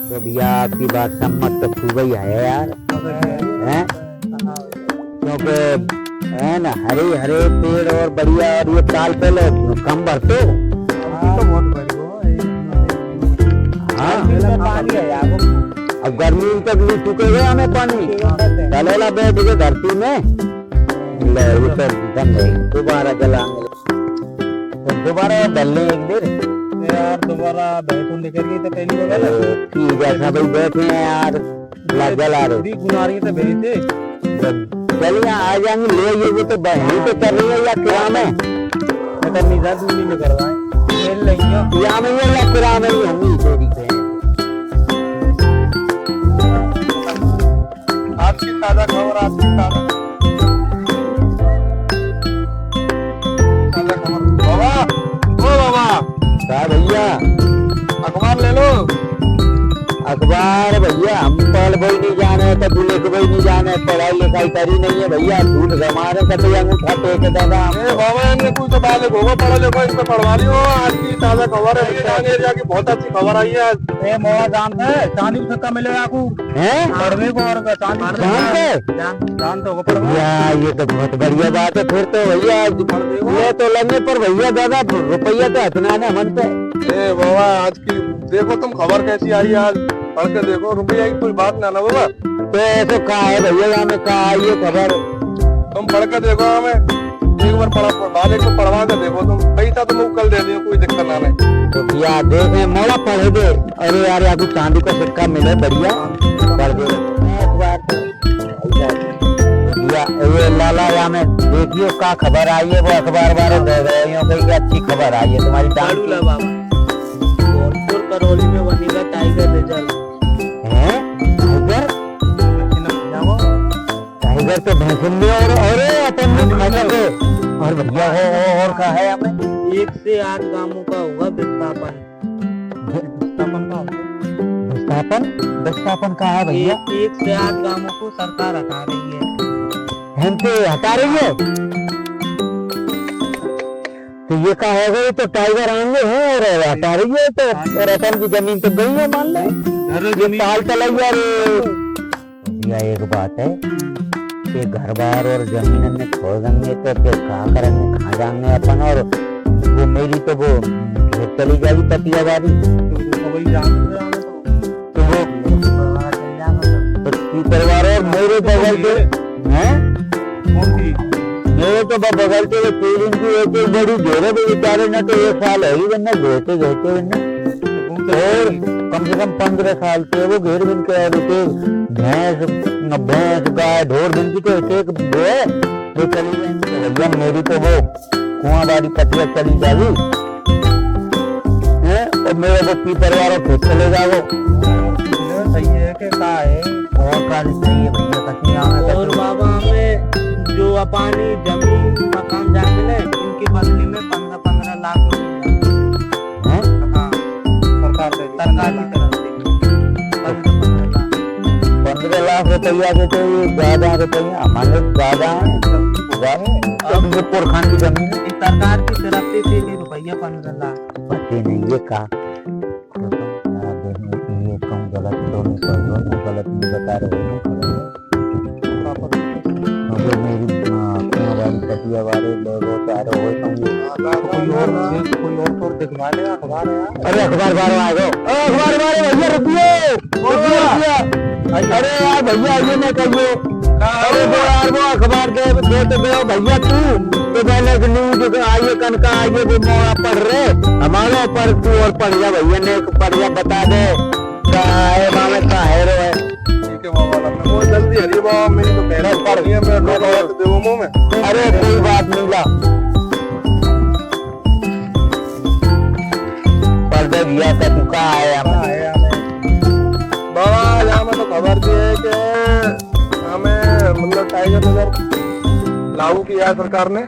तो भैया आपकी बात सम्मत तो खूब ही है यार, हैं? क्योंकि है ना, हरे हरे पेड़ और बढ़िया, और ये साल पहले कम भरते हो। हाँ पानी है यार, अब गर्मी तक नहीं सूखेगा हमें पानी, चलेला बैठ के धरती में ले उतर बंद है, दोबारा जलाएंगे तो दोबारा डलने एक दिन यार, दोबारा बैठो निकल गई तो पहली बार ठीक है सब भाई बैठे हैं यार, जला रहे गुना रही थे भेजे। चलिए आ जाएंगे ले, ये वो तो बहनी तो कर रही है या किराए में दूरी में करवाए खेल लेंगे या में ये या किराए में ही होंगी चोरी पे। आपकी ताजा खबर, आपकी ताजा खबर। बाबा, ओ बाबा क्या भैया अखबार ले लो। अखबार भैया हम पढ़ भाई नहीं जाने तो बुले को भाई नहीं जाने, पढ़ाई लिखाई करी नहीं है भैया, झूठ हमारे कटे अंगूठा टेक दादा। बाबा ने कुछ तो बाले होगा, पढ़ो देखो इसमें पढ़वा रही हो। आज की ताजा खबर है, एरिया की बहुत अच्छी खबर आई है आज। ए मोड़ा जानते हैं चांदी का सिक्का मिलेगा आपको हैं पढ़वे को, और चांदी जानते हो भैया, ये तो बहुत बढ़िया बात है फिर तो भैया, ये तो लगने पर भैया दादा रुपया तो इतना ना मन पे। ए बाबा आज की देखो तुम खबर कैसी आई है, आज पढ़ के देखो, रुपया की कोई बात ना बाबा। तो ऐसे कहा है भैया, हमें कहा ये खबर, तुम पढ़ के देखो, हमें एक बार बाले को पढ़वा के देखो, तुम पैसा तुम कल दे दियो, कोई दिक्कत ना नहीं। तो भैया देखे मोड़ा पढ़े दे, अरे यार आपको चांदी का सिक्का मिले बढ़िया पढ़ दे भैया। ये लाला या में देखियो का खबर आई है, वो अखबार वाले दे रहे हैं कि अच्छी खबर आई है तुम्हारी दादी। करौली में बनेगा टाइगर रिजर्व है, टाइगर टाइगर तो भैंसुन में और अपन में खाता है, और भैया हो और का है हमें 1 से 8 गांवों का होगा विस्थापन। विस्थापन का है भैया, 1 से 8 गांवों को सरकार हटा रही है, हमसे हटा रही है। तो ये कहा है गई तो टाइगर आएंगे हैं और हटा रही है, तो और अपन की जमीन तो गई है मान ले, ये ताल चला यार। भैया एक बात है कि घर बार और जमीन में खो देंगे तो फिर कहाँ करेंगे, कहाँ जाएंगे अपन, और वो मेरी तो वो खेत चली जाएगी पतिया वाली, तो वो परिवार और मेरे बगल के हैं, मेरे तो बगल के फीलिंग की एक बड़ी घेरे भी बेचारे ना, तो 1 साल है ही वरना घेरते और कम से कम 15 साल से वो घेर बिन के भैंस गाय ढोर बिन की तो एक वो चली जाएंगे भैया, मेरी तो वो कुआं बारी पतिया चली जाएगी और मेरे को पीपर वाला फिर चले जाओ। सही है कि का है और का सही है भैया, कटिया और बाबा हमें जो अपनी जमीन मकान जाने इनके बदले में 15-15 लाख रुपए हैं, हाँ सरकार की तरफ से 15 लाख रुपया के तो ये ज्यादा रुपया हमारे ज्यादा है, जब खान की जमीन सरकार की तरफ से रुपया 15 लाख बचे नहीं, ये का ये कम गलत तो नहीं कर रहा, गलत नहीं बता रहे हो, मेरी पतिया वाले लोग आ रहे हो, कोई और तो दिखवा ले अखबार है। अरे अखबार बार आ गए, अखबार वाले भैया रुकिए, अरे यार भैया ये ना कहिए, अरे वो यार वो अखबार के देते गए भैया, तू तो पहले न्यूज आइए कन का आइए वो मोड़ा पढ़ रहे हमारे ऊपर, तू और पढ़ जा भैया ने पढ़ जा, बता दे है मामे का है रो ठीक है बाबा, वो जल्दी हरी बाबा, मेरी तो पहला पढ़ लिया मैं देवो मुंह में। अरे कोई बात नहीं ला पढ़ दे भैया, का तू का है बाबा। यहाँ में तो खबर दी है कि हमें मतलब टाइगर रिजर्व लागू किया है सरकार ने।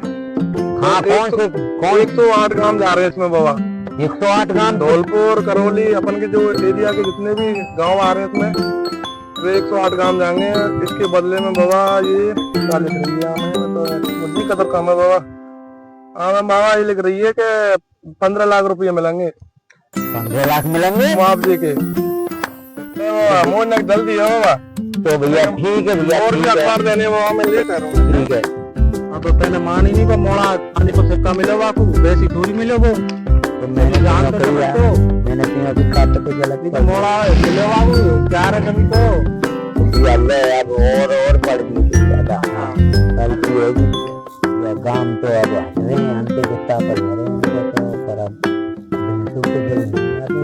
हाँ कौन से 108 गांव जा रहे हैं इसमें बाबा, 108 गांव, धौलपुर करौली अपन के जो एरिया के जितने भी गांव आ रहे हैं इसमें वे 108 गांव जाएंगे। इसके बदले में बाबा ये क्या लिख रही है हमें, तो मुझे कदर कम है बाबा। हमें बाबा ये लिख रही है कि 15 लाख रुपये मिलेंगे, 15 लाख मिलेंगे मुआवजे के। मोहन जल्दी है बाबा। तो भैया ठीक है भैया, और भी ठीक है, अखबार देने वो मैं लेकर हूँ। ठीक है। हाँ तो तेने मानी नहीं को मोड़ा आने को सिक्का मिले बापू, वैसी थोड़ी मिले वो। तो मैंने जान तो भैया, समझ तो। मैंने अपने अभी खाते पे गलत तो मोड़ा मिले बाबू, क्या रहे कभी तो। अल्लाह अब और पड़ गई ज्यादा। हाँ गलती है ये काम तो अब हट रहे हैं, अंते कितना पर रहे हैं तो पर अब बिल्कुल तो फिर नहीं आती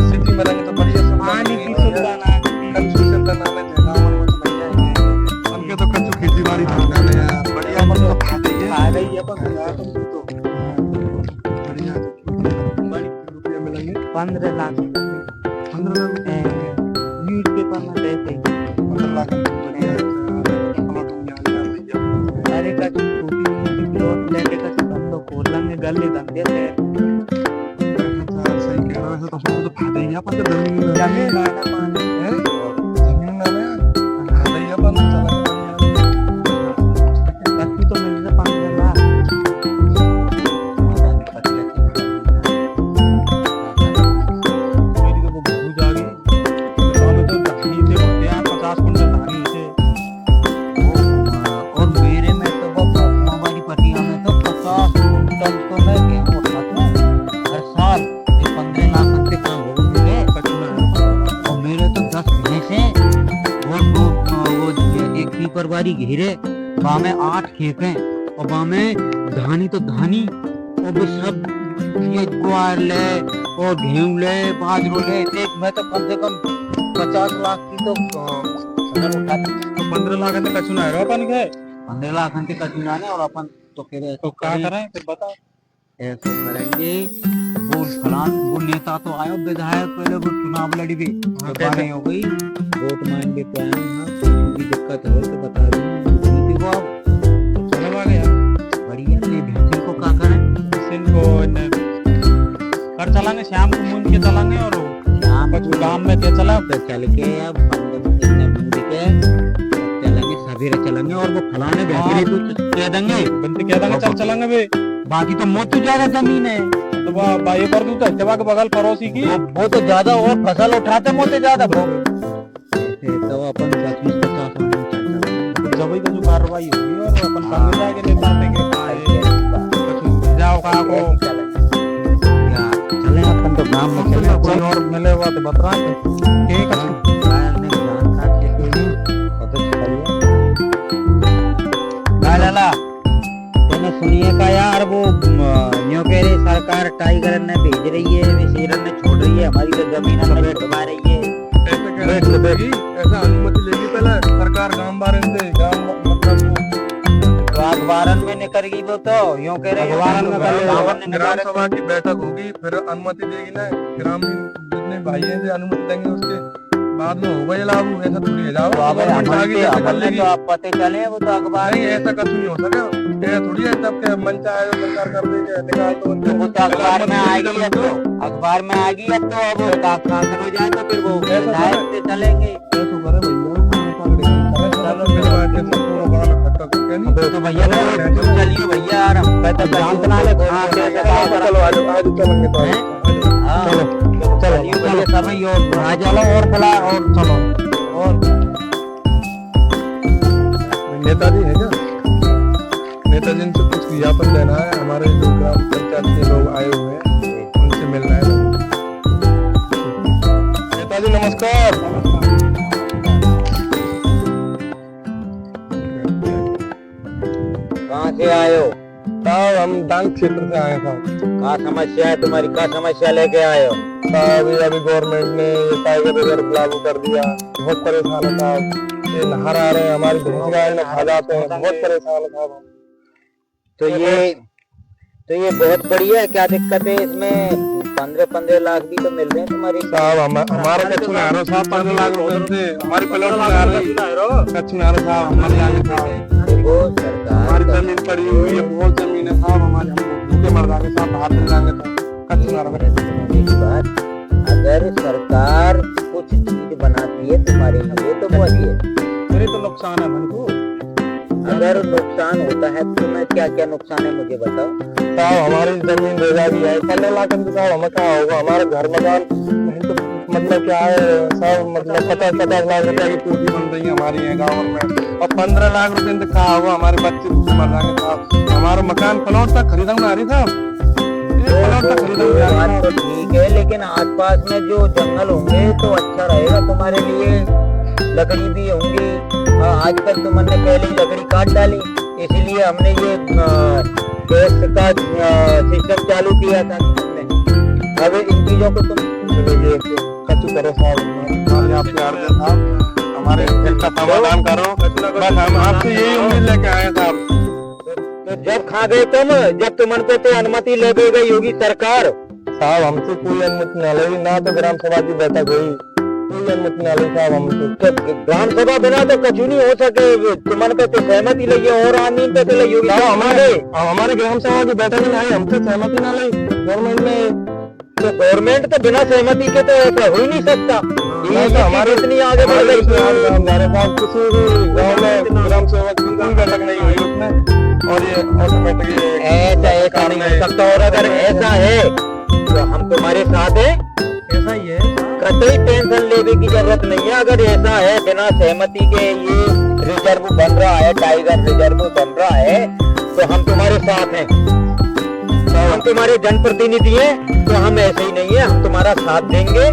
सिटी में रहेंगे तो बढ़िया सब कंस्ट्रक्शन का नाम है गाँव में तो बढ़िया है। उनके तो कच्चू खेती बाड़ी करने हैं बढ़िया, मतलब खाते ही आ गई है पर तो बढ़िया रुपये मिलेंगे 15 लाख 15 लाख न्यूज पेपर में देते 15 लाख बढ़िया है। अरे का छोटी मोटी प्लॉट लेके का बंदो खोल लेंगे गले धंधे से। सही कह रहा है, तो हम तो फायदा ही अपन तो जमीन में जमीन गाना पानी है, जमीन ना में फायदा ही अपन चला कच्ची तो मिल रहा 15 लाख। मेरी तो वो भूज आ गई, सालों तो धानी से होते हैं 50 कुंटल धानी से। और मेरे में तो वो हमारी पटिया में तो 50 कुंटल तो मैं गेहूं उठाता हूँ हर साल। 15 लाख से काम हो गए और मेरे तो 10 भैंसे और वो एक की परवारी घेरे, वहाँ में 8 खेत हैं और वहाँ में धानी तो धानी और वो सब ये ग्वार ले और गेहूं ले बाजरो ले, एक मैं तो कम से कम 50 लाख की तो फसल उठाती। तो 15 लाख का कचुना है अपन के 15 लाख घंटे का चुनाव है और अपन तो फिर तो क्या करें फिर बताओ। ऐसे करेंगे। वो फलान वो नेता तो आयो विधायक, पहले वो चुनाव लड़ी भी तो कैसे? हो गई, वोट मांगे पे आए ना, कोई दिक्कत हो तो बता दी वो आप तो चलो आ गया बढ़िया ले भैंसी को क्या करें। इनको कर चलाएंगे, शाम को मूंद के चलाएंगे और शाम कुछ गांव में क्या चला पे चल के अब बंदे बूंद के चलेंगे, सवेरे चलेंगे और वो फलाने भैंसी को कह देंगे, बनते क्या देंगे चल चलाएंगे बे। बाकी तो मुझ तो ज्यादा जमीन है, तो भाई पर तू तो के बगल पड़ोसी की वो तो ज्यादा और फसल उठाते मुझसे ज्यादा तो अपन 10-20-50 जब ही तो जो कार्रवाई होगी और अपन सामने जाके ले पाते जाओ कहाँ को चले अपन तो गांव में चले। कोई और मिले हुआ तो बता ठीक है। लाला तूने सुनिए का यार वो न्यू कह रही सरकार टाइगर ने भेज रही है, विशेरन ने छोड़ रही है, हमारी तो जमीन हमें छुड़वा रही है। ऐसा अनुमति लेगी पहले सरकार गांव बारे से गांव मतलब तो अखबारन में निकल गई वो तो यूं कह रहे ग्राम सभा की बैठक होगी फिर अनुमति देगी ना, ग्रामीण जितने भाई हैं जो अनुमति देंगे उसके बाद में होगा ये लागू। ऐसा थोड़ी है जाओ तो आप पते चले वो तो अखबार नहीं, ऐसा कुछ नहीं हो सका, ये थोड़ी है तब के मन चाहे तो सरकार कर देगी निकाल तो वो तो अखबार में आएगी अब तो, अखबार में आएगी अब तो, अब कागज हो जाए तो फिर वो विधायक से चलेंगे। तो भैया चलिए भैया यार तो जानतना ले चलो आज चलेंगे तो चलिए भैया सभी और आ चलो और फला और चलो। और नेताजी है क्या? नेताजी से कुछ ज्ञापन देना है, हमारे जो ग्राम पंचायत के लोग आए हुए हैं उनसे मिलना है। नेताजी नमस्कार। कहाँ से आए हो? साहब हम डांग क्षेत्र से आए थे। क्या समस्या है तुम्हारी, क्या समस्या लेके आए हो? साहब अभी गवर्नमेंट ने ये टाइगर रिजर्व लागू कर दिया, बहुत परेशान है साहब। ये नहर आ रहे हैं, हमारी भैंस गाय में खा जाते हैं, बहुत परेशान है साहब। तो ये बहुत बढ़िया है, क्या दिक्कत है इसमें? 15-15 लाख भी तो मिल रहे हैं तुम्हारी। साहब हमारा कच्छ में आ रहा साहब 15 लाख रुपए से हमारी प्लॉट में आ रही कच्छ में आ रहा साहब हमारे जाएंगे साहब। देखो सरकार हमारी जमीन पड़ी हुई है बहुत जमीन है साहब हमारे हम भूखे मर जाएंगे साहब बाहर चले जाएंगे तो कच्छ में आ रहा एक बात, अगर सरकार कुछ चीज बनाती है तुम्हारे लिए तो वो अच्छी है। मेरे तो नुकसान है मन को। अगर नुकसान होता है तो तुम्हें क्या क्या नुकसान है मुझे बताओ। साहब हमारी जमीन भेजा भी है 15 लाख में साहब हमें क्या होगा हमारा घर मकान नहीं तो मतलब क्या है साहब मतलब 50-50 लाख रुपए की पूंजी बन रही है हमारी है गाँव में और 15 लाख रुपए से क्या होगा हमारे बच्चे भूखे मर जाएंगे साहब। हमारा मकान प्लॉट तक खरीदा आ रही साहब प्लॉट तक खरीदा बात तो ठीक है, लेकिन आसपास में जो जंगल होंगे तो अच्छा रहेगा तुम्हारे लिए, लकड़ी भी होंगी। आजकल तुमने पहले ही लकड़ी काट डाली, इसीलिए हमने ये गैस का सिस्टम चालू किया था हमने। अब इन चीजों को तुम कच्चू करो साहब हमारे आपसे अर्ज है साहब हमारे दिल का समाधान करो बस हम आपसे यही उम्मीद लेके आए साहब। तो जब खा गए तुम, जब तुमन पे तो अनुमति ले गई होगी सरकार। साहब हमसे कोई अनुमति न लगी ना तो ग्राम सभा की बैठक हुई कोई अनुमति न लगी साहब हमसे। तो ग्राम सभा बिना तो कछु नहीं हो सके, तुमन पे तो सहमति लगी और आमीन पे तो लगी होगी। हमारे ग्राम सभा की बैठक में आई हमसे सहमति न लगी गवर्नमेंट ने। तो गवर्नमेंट तो बिना सहमति के तो ऐसा हो ही नहीं सकता। ये तो हमारे इतनी आगे बढ़ गई हमारे पास किसी भी गाँव में ग्राम सभा की कोई बैठक नहीं हुई उसमें और ये ऑटोमेटिक ऐसा नहीं हो सकता। और अगर ऐसा है तो हम तुम्हारे साथ हैं, ऐसा ही है। कतई टेंशन लेने की जरूरत नहीं है। अगर ऐसा है बिना सहमति के ये रिजर्व बन रहा है, टाइगर रिजर्व बन रहा है, तो हम तुम्हारे साथ हैं। हम तुम्हारे जनप्रतिनिधि हैं, तो हम ऐसे ही नहीं है, हम तुम्हारा साथ देंगे।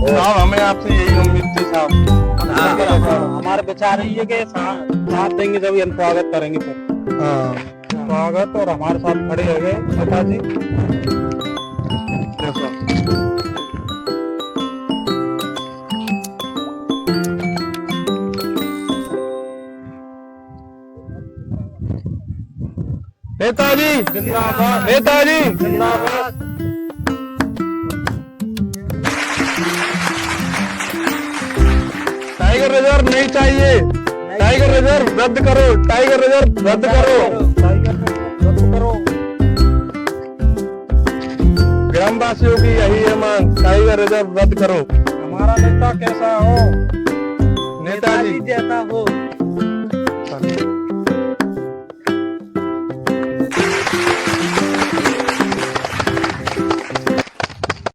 साहब हमें आपसे यही उम्मीद थी साहब। हमारे विचार ये कि साथ देंगे जब हम स्वागत करेंगे फिर। हाँ स्वागत और हमारे साथ खड़े हो गए पिताजी। नेताजी जिंदाबाद नेताजी जिंदाबाद। टाइगर रिजर्व नहीं चाहिए, टाइगर रिजर्व रद्द करो, टाइगर रिजर्व रद्द करो, रद्द करो। ग्रामवासियों की यही है मांग, टाइगर रिजर्व रद्द करो। हमारा नेता कैसा हो? नेताजी जैसा हो।